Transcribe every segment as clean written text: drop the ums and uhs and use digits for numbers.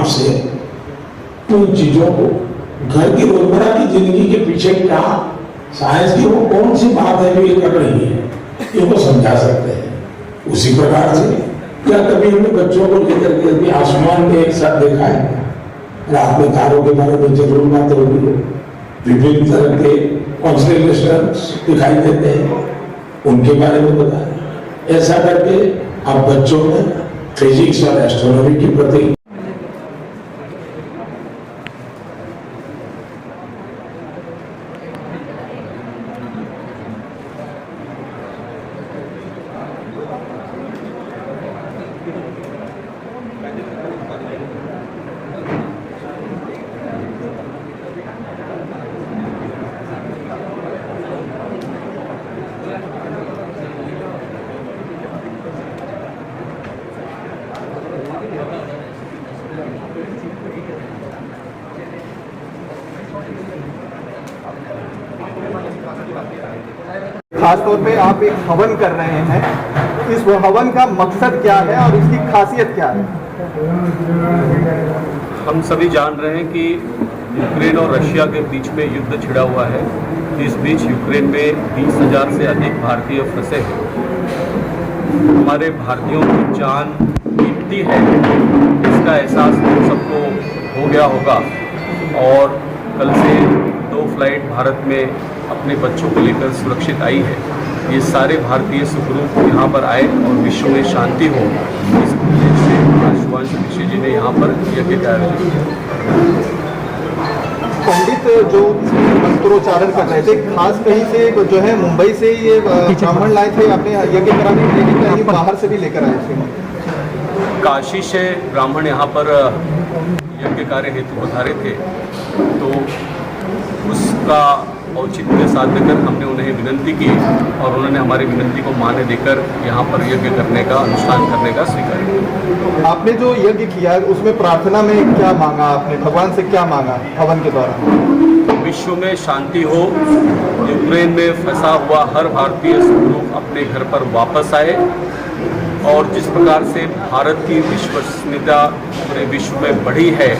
से उन चीजों को, घर की रोजमर्रा की जिंदगी के पीछे क्या साइंस की वो कौन सी बात है जो ये कर रही है, ये वो समझा सकते हैं। उसी प्रकार से क्या कभी हमने बच्चों को लेकर के अभी आसमान में एक साथ देखा है? रात में तारों के बारे में जरूर बात होगी, विभिन्न तरह के कॉन्स्टेलेशंस दिखाई देते हैं, उनके बारे में बताएं। ऐसा करके आप बच्चों में फिजिक्स और एस्ट्रोनॉमी के प्रति खास तौर पे आप एक हवन कर रहे हैं, इस हवन का मकसद क्या है और इसकी खासियत क्या है? हम सभी जान रहे हैं कि यूक्रेन और रशिया के बीच में युद्ध छिड़ा हुआ है। इस बीच यूक्रेन में 20,000 से अधिक भारतीय फंसे हैं। हमारे भारतीयों की जान कीमती है, इसका एहसास हम सबको हो गया होगा। और कल से 2 फ्लाइट भारत में अपने बच्चों को लेकर सुरक्षित आई है। ये सारे भारतीय सुखरूप यहाँ पर आए और विश्व में शांति हो, इस उद्देश्य से शुभांशु ऋषि जी ने यहाँ पर यज्ञ का आयोजन किया। पंडित जो मंत्रोच्चारण कर रहे थे, खास कहीं से जो है मुंबई से ये ब्राह्मण लाए थे अपने यज्ञ कराने के लिए, कहीं बाहर से भी लेकर आए थे? काशी से ब्राह्मण यहाँ पर यज्ञ कार्य हेतु पधारे थे, तो उसका औचित्य साध कर हमने उन्हें विनंती की और उन्होंने हमारी विनंती को मान्य देकर यहाँ पर यज्ञ करने का, अनुष्ठान करने का स्वीकार किया। आपने जो यज्ञ किया उसमें प्रार्थना में क्या मांगा आपने, भगवान से क्या मांगा हवन के दौरान? विश्व में शांति हो, यूक्रेन में फंसा हुआ हर भारतीय सुखरूप अपने घर पर वापस आए और जिस प्रकार से भारत की विश्वसनीयता पूरे विश्व में बढ़ी है,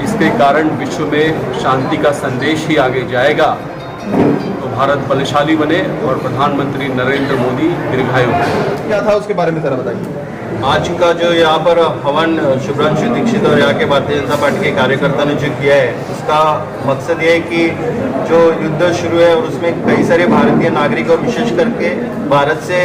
इसके कारण विश्व में शांति का संदेश ही आगे जाएगा, तो भारत बलशाली बने और प्रधानमंत्री नरेंद्र मोदी दीर्घायु बने। क्या था उसके बारे में जरा बताइए। आज का जो यहाँ पर हवन शुभ्रांशु दीक्षित और यहाँ के भारतीय जनता पार्टी के कार्यकर्ता ने जो किया है, उसका मकसद ये है कि जो युद्ध शुरू है और उसमें कई सारे भारतीय नागरिक और विशेष करके भारत से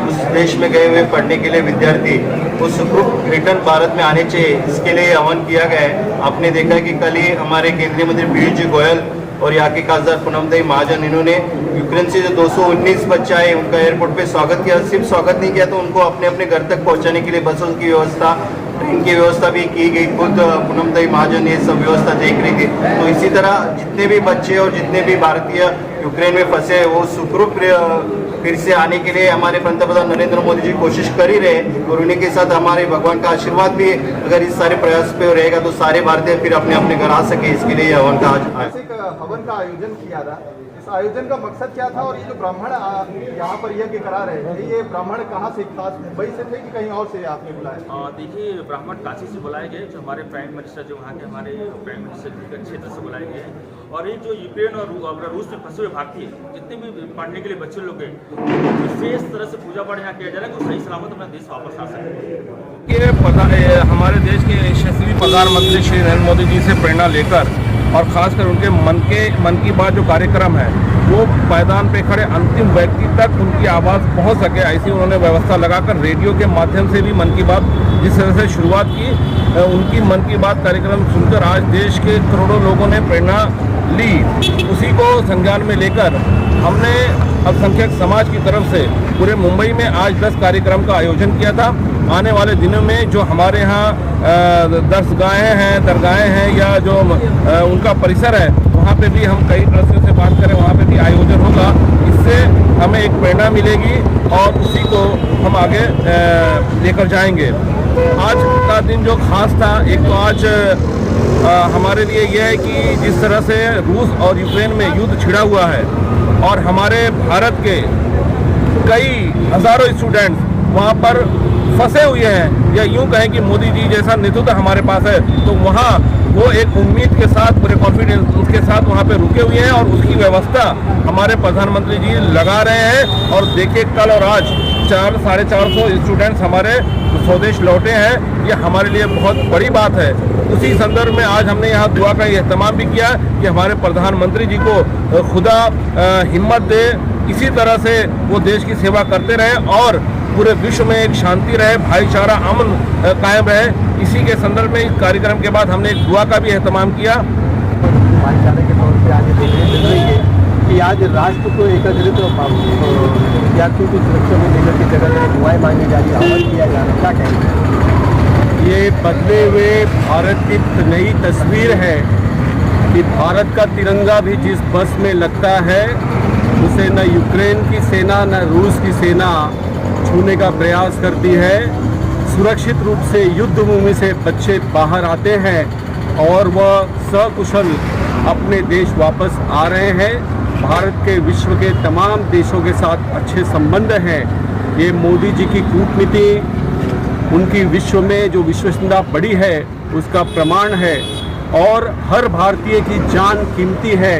उस देश में गए हुए पढ़ने के लिए विद्यार्थी वो सुखरूप रिटर्न भारत में आने चाहिए, इसके लिए हवन किया गया है। आपने देखा कि कल ही हमारे केंद्रीय मंत्री पीयूष जी गोयल और यहाँ के खासदार पूनमदेवी महाजन, इन्होंने यूक्रेन से जो 219 बच्चे आए उनका एयरपोर्ट पे स्वागत किया। सिर्फ स्वागत नहीं किया तो उनको अपने अपने घर तक पहुँचाने के लिए बसों की व्यवस्था, ट्रेन की व्यवस्था भी की गई। खुद पूनमदेवी महाजन ने सब व्यवस्था देख रही थी। तो इसी तरह जितने भी बच्चे और जितने भी भारतीय यूक्रेन में फंसे वो सुखरूप फिर से आने के लिए हमारे पंतप्रधान नरेंद्र मोदी जी कोशिश कर ही रहे और उन्हीं के साथ हमारे भगवान का आशीर्वाद भी अगर इस सारे प्रयास पे रहेगा तो सारे भारतीय फिर अपने अपने घर आ सके। इसके लिए हवन का हवन का आयोजन किया था, इस आयोजन का मकसद क्या था? और ये जो ब्राह्मण यहाँ पर यज्ञ करा रहे थे, ये ब्राह्मण कहाँ से, खास मुंबई से थे कि कहीं और से आपने बुलाया? देखिए, ब्राह्मण काशी से बुलाए गए, जो हमारे प्राइम मिनिस्टर, जो वहाँ के हमारे प्राइम मिनिस्टर के क्षेत्र से बुलाए गए। और ये जो यूक्रेन और रूस में फंसे हुए भारतीय जितने भी पढ़ने के लिए बच्चे लोग गए, विशेष तरह से पूजा पाठ यहाँ किया जा रहा है कि सही सलामत अपना देश वापस आ सके। हमारे देश के यशस्वी प्रधानमंत्री श्री नरेंद्र मोदी जी से प्रेरणा लेकर और खासकर उनके मन की बात जो कार्यक्रम है वो मैदान पे खड़े अंतिम व्यक्ति तक उनकी आवाज़ पहुंच सके, ऐसी उन्होंने व्यवस्था लगाकर रेडियो के माध्यम से भी मन की बात जिस तरह से शुरुआत की, उनकी मन की बात कार्यक्रम सुनकर आज देश के करोड़ों लोगों ने प्रेरणा ली। उसी को संज्ञान में लेकर हमने अल्पसंख्यक समाज की तरफ से पूरे मुंबई में आज 10 कार्यक्रम का आयोजन किया था। आने वाले दिनों में जो हमारे यहाँ दरगाहें हैं, दरगाहें हैं या जो उनका परिसर है, वहाँ पे भी हम कई ट्रस्टियों से बात करें, वहाँ पे भी आयोजन होगा। इससे हमें एक प्रेरणा मिलेगी और उसी को हम आगे लेकर जाएंगे। आज का दिन जो खास था, एक तो आज हमारे लिए यह है कि जिस तरह से रूस और यूक्रेन में युद्ध छिड़ा हुआ है और हमारे भारत के कई हज़ारों स्टूडेंट्स वहाँ पर फंसे हुए हैं, या यूं कहें कि मोदी जी जैसा नेतृत्व हमारे पास है, तो वहाँ वो एक उम्मीद के साथ, पूरे कॉन्फिडेंस उसके साथ वहाँ पे रुके हुए हैं और उसकी व्यवस्था हमारे प्रधानमंत्री जी लगा रहे हैं। और देखिए कल और आज 400-450 स्टूडेंट्स हमारे स्वदेश लौटे हैं, ये हमारे लिए बहुत बड़ी बात है। उसी संदर्भ में आज हमने यहाँ दुआ का एहतमाम भी किया कि हमारे प्रधानमंत्री जी को खुदा हिम्मत दे, इसी तरह से वो देश की सेवा करते रहें और पूरे विश्व में एक शांति रहे, भाईचारा, अमन कायम रहे। इसी के संदर्भ में इस कार्यक्रम के बाद हमने एक दुआ का भी एहतमाम किया। भाईचारे के तौर पे आज देखने मिल रही है कि आज राष्ट्र को एकत्रित विद्यार्थियों की सुरक्षा में लेकर की जगह दुआएं मांगी जा रही है, आह्वान किया जा रहा है, क्या कहेंगे? ये बदले हुए भारत की नई तस्वीर है कि भारत का तिरंगा भी जिस बस में लगता है उसे न यूक्रेन की सेना न रूस की सेना छूने का प्रयास करती है। सुरक्षित रूप से युद्ध भूमि से बच्चे बाहर आते हैं और वह सकुशल अपने देश वापस आ रहे हैं। भारत के विश्व के तमाम देशों के साथ अच्छे संबंध हैं। ये मोदी जी की कूटनीति, उनकी विश्व में जो विश्वसनीयता बढ़ी है उसका प्रमाण है और हर भारतीय की जान कीमती है।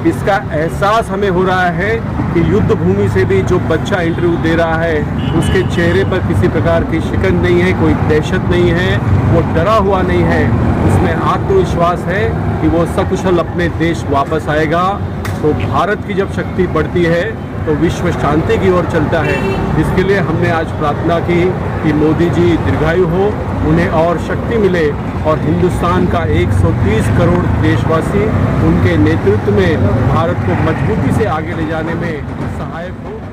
इसका एहसास हमें हो रहा है कि युद्ध भूमि से भी जो बच्चा इंटरव्यू दे रहा है उसके चेहरे पर किसी प्रकार की शिकन नहीं है, कोई दहशत नहीं है, वो डरा हुआ नहीं है, उसमें आत्मविश्वास है कि वो सकुशल अपने देश वापस आएगा। तो भारत की जब शक्ति बढ़ती है तो विश्व शांति की ओर चलता है। इसके लिए हमने आज प्रार्थना की कि मोदी जी दीर्घायु हो, उन्हें और शक्ति मिले और हिंदुस्तान का 130 करोड़ देशवासी उनके नेतृत्व में भारत को मजबूती से आगे ले जाने में सहायक हो।